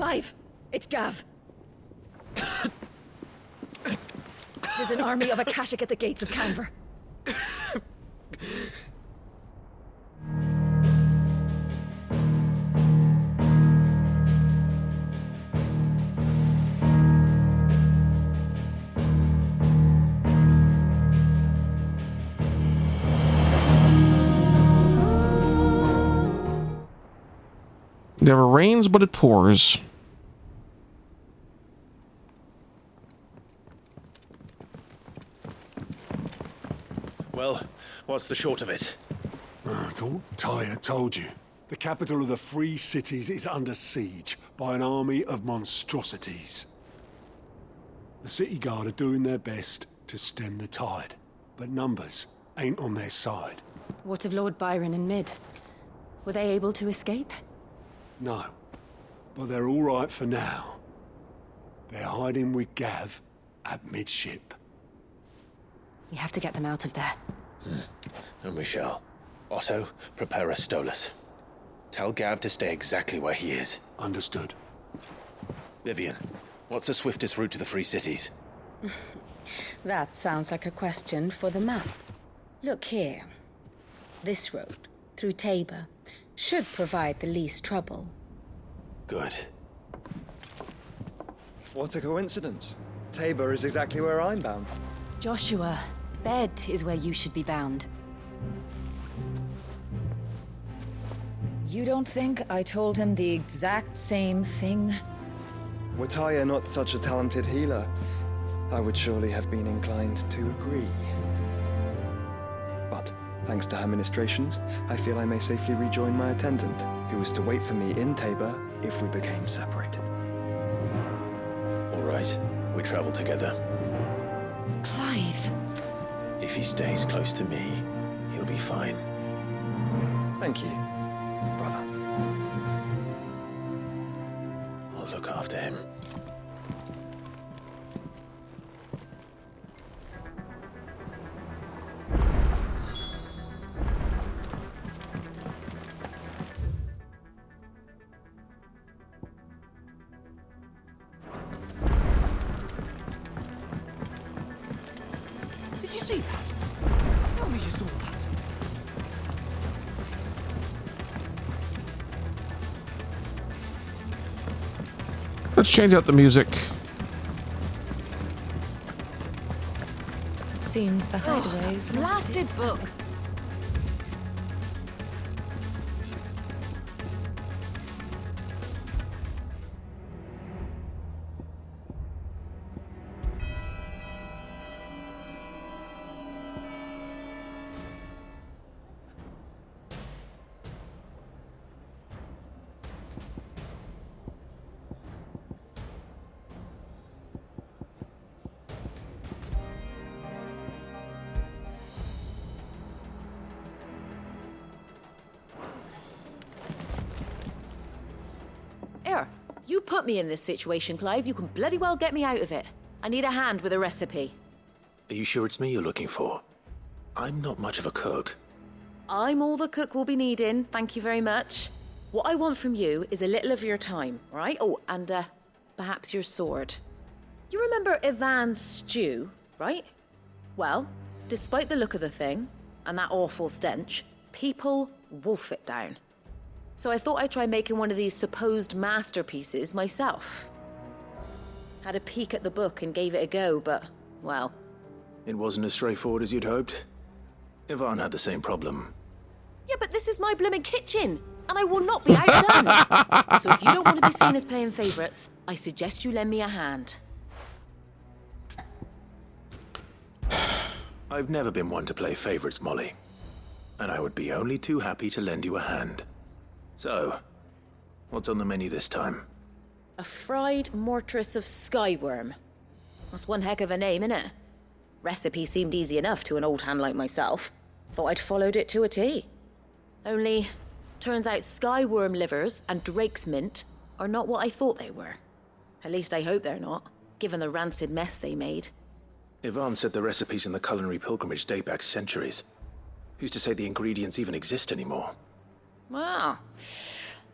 Clive! It's Gav! There's an army of Akashic at the gates of Canver. Never rains, but it pours. Well, what's the short of it? It's all Tyre told you. The capital of the Free Cities is under siege by an army of monstrosities. The city guard are doing their best to stem the tide, but numbers ain't on their side. What of Lord Byron and Mid? Were they able to escape? No, but they're all right for now. They're hiding with Gav at midship. We have to get them out of there. And we shall. Otto, prepare a Stolas. Tell Gav to stay exactly where he is. Understood. Vivian, what's the swiftest route to the Free Cities? That sounds like a question for the map. Look here. This road, through Tabor, should provide the least trouble. Good. What a coincidence. Tabor is exactly where I'm bound. Joshua, Bed is where you should be bound. You don't think I told him the exact same thing? Were Tyre not such a talented healer, I would surely have been inclined to agree. But, thanks to her ministrations, I feel I may safely rejoin my attendant, who was to wait for me in Tabor if we became separated. All right, we travel together. Clive! If he stays close to me, he'll be fine. Thank you, brother. I'll look after him. Did you see that? Tell me you saw that. Let's change out the music. Seems the hideaway is Blasted book! You put me in this situation, Clive. You can bloody well get me out of it. I need a hand with a recipe. Are you sure it's me you're looking for? I'm not much of a cook. I'm all the cook will be needing, thank you very much. What I want from you is a little of your time, right? Oh, and perhaps your sword. You remember Ivan's stew, right? Well, despite the look of the thing, and that awful stench, people wolf it down. So I thought I'd try making one of these supposed masterpieces myself. Had a peek at the book and gave it a go, but, well... It wasn't as straightforward as you'd hoped. Ivan had the same problem. Yeah, but this is my blimmin' kitchen, and I will not be outdone. So if you don't want to be seen as playing favourites, I suggest you lend me a hand. I've never been one to play favourites, Molly. And I would be only too happy to lend you a hand. So, what's on the menu this time? A fried mortress of skyworm. That's one heck of a name, innit? Recipe seemed easy enough to an old hand like myself. Thought I'd followed it to a T. Only, turns out skyworm livers and drake's mint are not what I thought they were. At least I hope they're not, given the rancid mess they made. Ivan said the recipes in the culinary pilgrimage date back centuries. Who's to say the ingredients even exist anymore? Wow.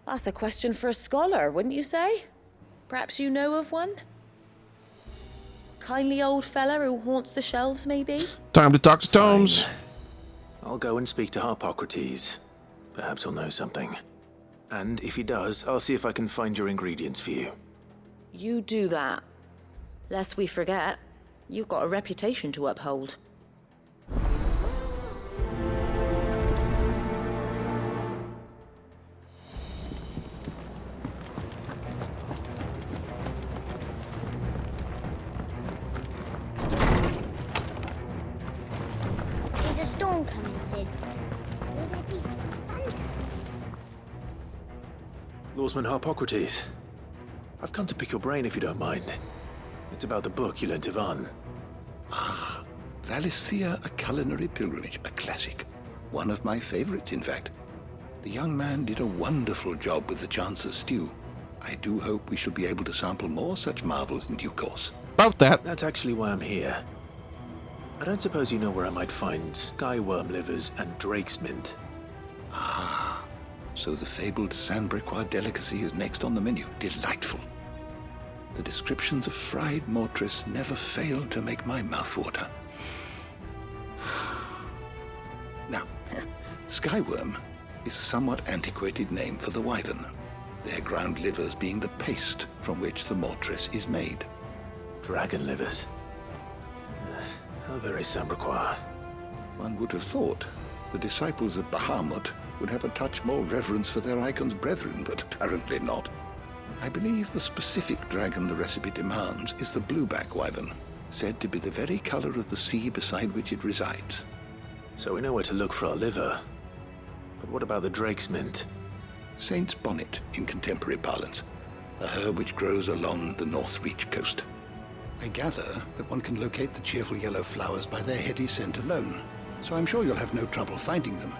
That's a question for a scholar, wouldn't you say? Perhaps you know of one? Kindly old fella who haunts the shelves, maybe? Time to talk to Tomes. Fine. I'll go and speak to Harpocrates. Perhaps he'll know something. And if he does, I'll see if I can find your ingredients for you. You do that. Lest we forget, you've got a reputation to uphold. Is a storm coming, Sid? Will there be thunder? Lawsman Harpocrates, I've come to pick your brain if you don't mind. It's about the book you lent Ivan. Valisthea, A Culinary Pilgrimage, a classic. One of my favorites, in fact. The young man did a wonderful job with the Chance's stew. I do hope we shall be able to sample more such marvels in due course. About that. That's actually why I'm here. I don't suppose you know where I might find skyworm livers and drake's mint. So the fabled Sandbrequois delicacy is next on the menu. Delightful. The descriptions of fried mortress never failed to make my mouth water. Now, skyworm is a somewhat antiquated name for the wyvern, their ground livers being the paste from which the mortress is made. Dragon livers. How very Sandbrequois. One would have thought the disciples of Bahamut would have a touch more reverence for their Eikons brethren, but apparently not. I believe the specific dragon the recipe demands is the blueback wyvern, said to be the very color of the sea beside which it resides. So we know where to look for our liver. But what about the drake's mint? Saint's bonnet in contemporary parlance, a herb which grows along the North Reach coast. I gather that one can locate the cheerful yellow flowers by their heady scent alone, so I'm sure you'll have no trouble finding them.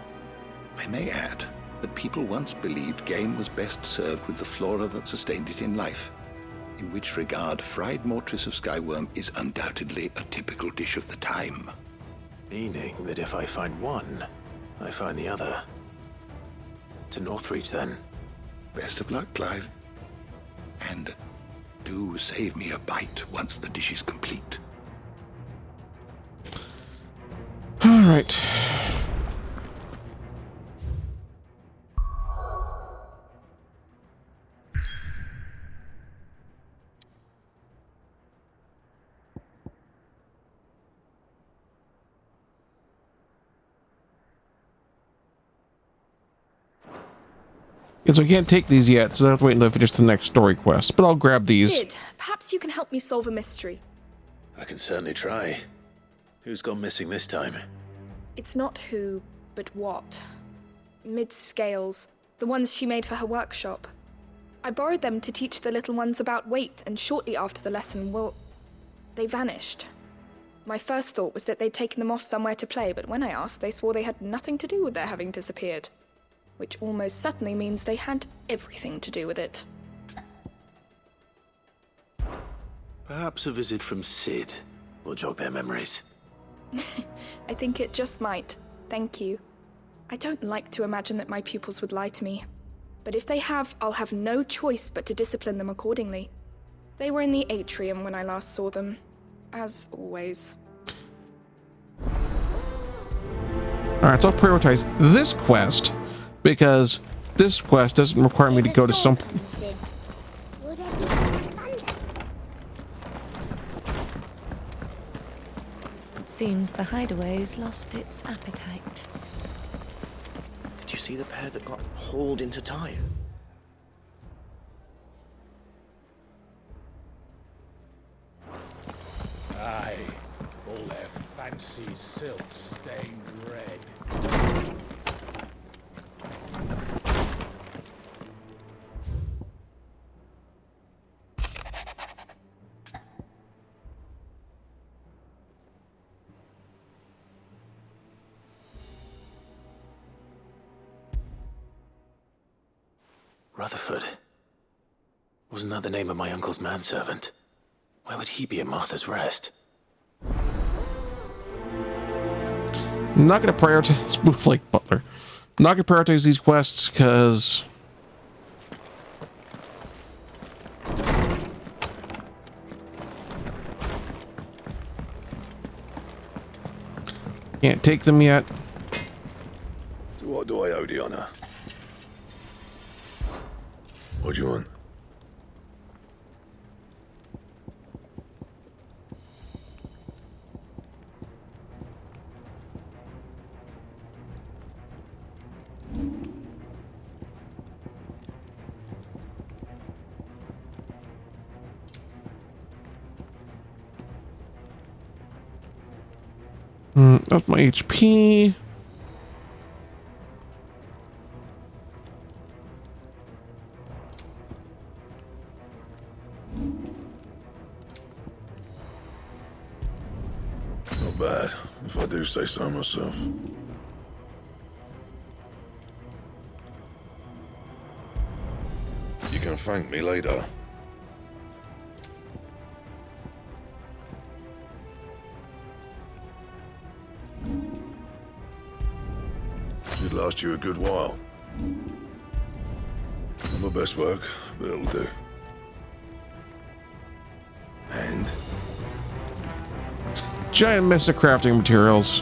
I may add that people once believed game was best served with the flora that sustained it in life, in which regard fried mortress of skyworm is undoubtedly a typical dish of the time. Meaning that if I find one, I find the other. To Northreach, then. Best of luck, Clive. And do save me a bite once the dish is complete. All right. Yes, we can't take these yet, so I have to wait until I finish the next story quest. But I'll grab these. Sid, perhaps you can help me solve a mystery. I can certainly try. Who's gone missing this time? It's not who, but what. Mid-scales, the ones she made for her workshop. I borrowed them to teach the little ones about weight, and shortly after the lesson, well, they vanished. My first thought was that they'd taken them off somewhere to play, but when I asked, they swore they had nothing to do with their having disappeared. Which almost certainly means they had everything to do with it. Perhaps a visit from Sid will jog their memories. I think it just might. Thank you. I don't like to imagine that my pupils would lie to me. But if they have, I'll have no choice but to discipline them accordingly. They were in the atrium when I last saw them. As always. Alright, so I'll prioritize this quest, because this quest doesn't require me to go to some... Will there be thunder? It seems the hideaway's lost its appetite. Did you see the pair that got hauled into Tyre? Aye, all their fancy silks stained red. Rutherford. Wasn't that the name of my uncle's manservant? Why would he be at Martha's Rest? I'm not going to prioritize Booth like Butler. I'm not going to prioritize these quests because Can't take them yet. So what do I owe the honor? What do you want? That's my HP. Not bad, if I do say so myself. You can thank me later. Should last you a good while. Not my best work, but it'll do. And? Giant mess of crafting materials.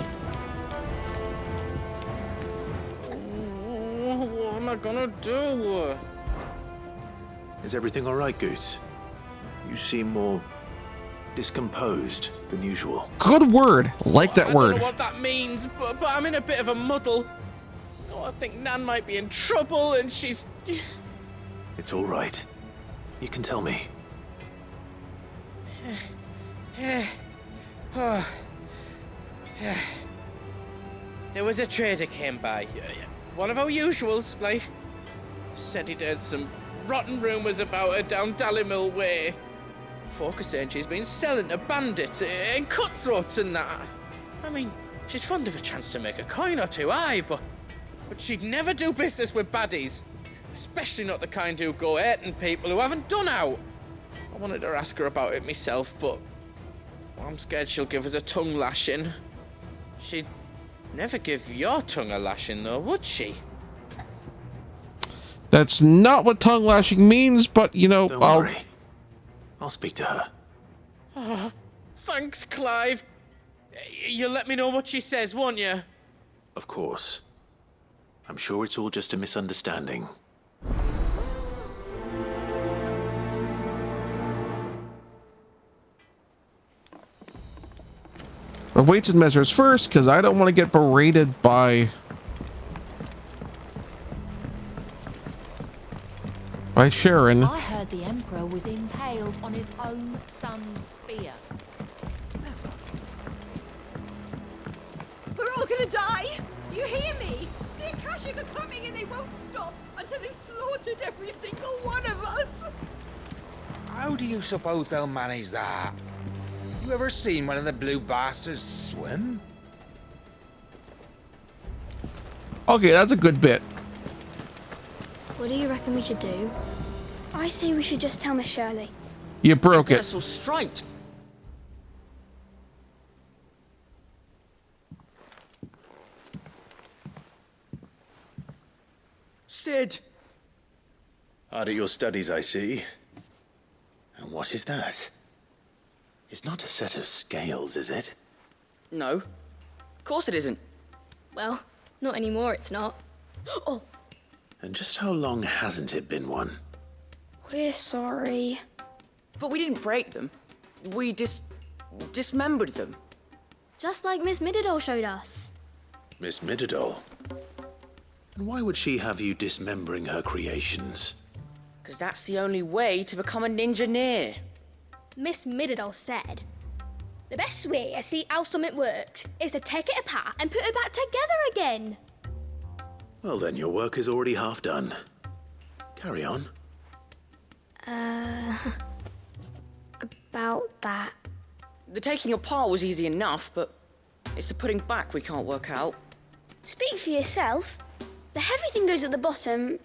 What am I gonna do? Is everything all right, Goots? You seem more discomposed than usual. Good word. Like that I word. don't know what that means, but I'm in a bit of a muddle. I think Nan might be in trouble, and she's... It's all right. You can tell me. There was a trader came by. One of our usuals, like... Said he'd heard some rotten rumours about her down Dallimil Way. Folk are saying she's been selling to bandits and cutthroats and that. I mean, she's fond of a chance to make a coin or two, aye, but she'd never do business with baddies. Especially not the kind who go hurting people who haven't done out. I wanted to ask her about it myself, but I'm scared she'll give us a tongue lashing. She'd never give your tongue a lashing, though, would she? That's not what tongue lashing means, but, you know, Don't worry. I'll speak to her. Oh, thanks, Clive. You'll let me know what she says, won't you? Of course. I'm sure it's all just a misunderstanding. weights and measures first, because I don't want to get berated by Sharon. I heard the Emperor was impaled on his own son's spear. We're all gonna die! You hear me? The Akashic are coming and they won't stop until they've slaughtered every single one of us! How do you suppose they'll manage that? You ever seen one of the blue bastards swim? Okay, that's a good bit. What do you reckon we should do? I say we should just tell Miss Shirley. You broke it. That's so straight. Sid! Hard at your studies, I see. And what is that? It's not a set of scales, is it? No. Of course it isn't. Well, not anymore, it's not. Oh! And just how long hasn't it been one? We're sorry. But we didn't break them. We dismembered them. Just like Miss Mididol showed us. Miss Mididol? And why would she have you dismembering her creations? Because that's the only way to become a ninja-near. Miss Mididol said, the best way to see how something worked is to take it apart and put it back together again. Well then, your work is already half done. Carry on. About that. The taking apart was easy enough, but it's the putting back we can't work out. Speak for yourself. The heavy thing goes at the bottom.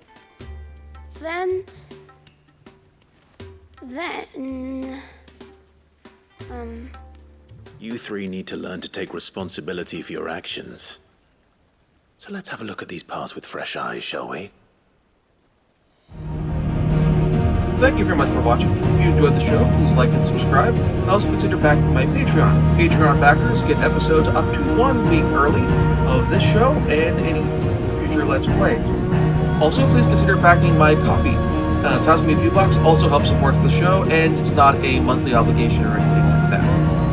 Then... You three need to learn to take responsibility for your actions. So let's have a look at these parts with fresh eyes, shall we? Thank you very much for watching. If you enjoyed the show, please like and subscribe, and also consider backing my Patreon. Patreon backers get episodes up to 1 week early of this show and any future Let's Plays. Also, please consider backing my Ko-fi. It costs me a few bucks, also helps support the show, and it's not a monthly obligation or anything.